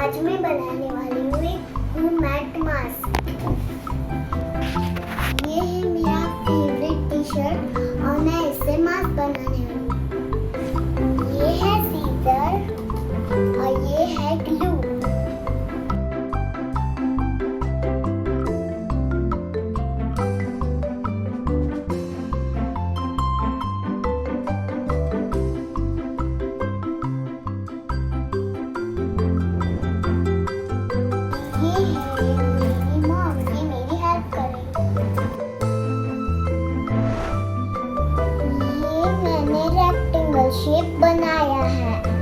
आज मैं बनाने वाली हूँ एक मैट मास्क। ये है मेरा फेवरेट टी शर्ट और मैं इससे मास्क बनाने वाली हूँ। ये है सीजर और ये है ग्लू। मेरी मॉम ये मेरी हेल्प करेगी। ये मैंने रेक्टेंगल शेप बनाया है।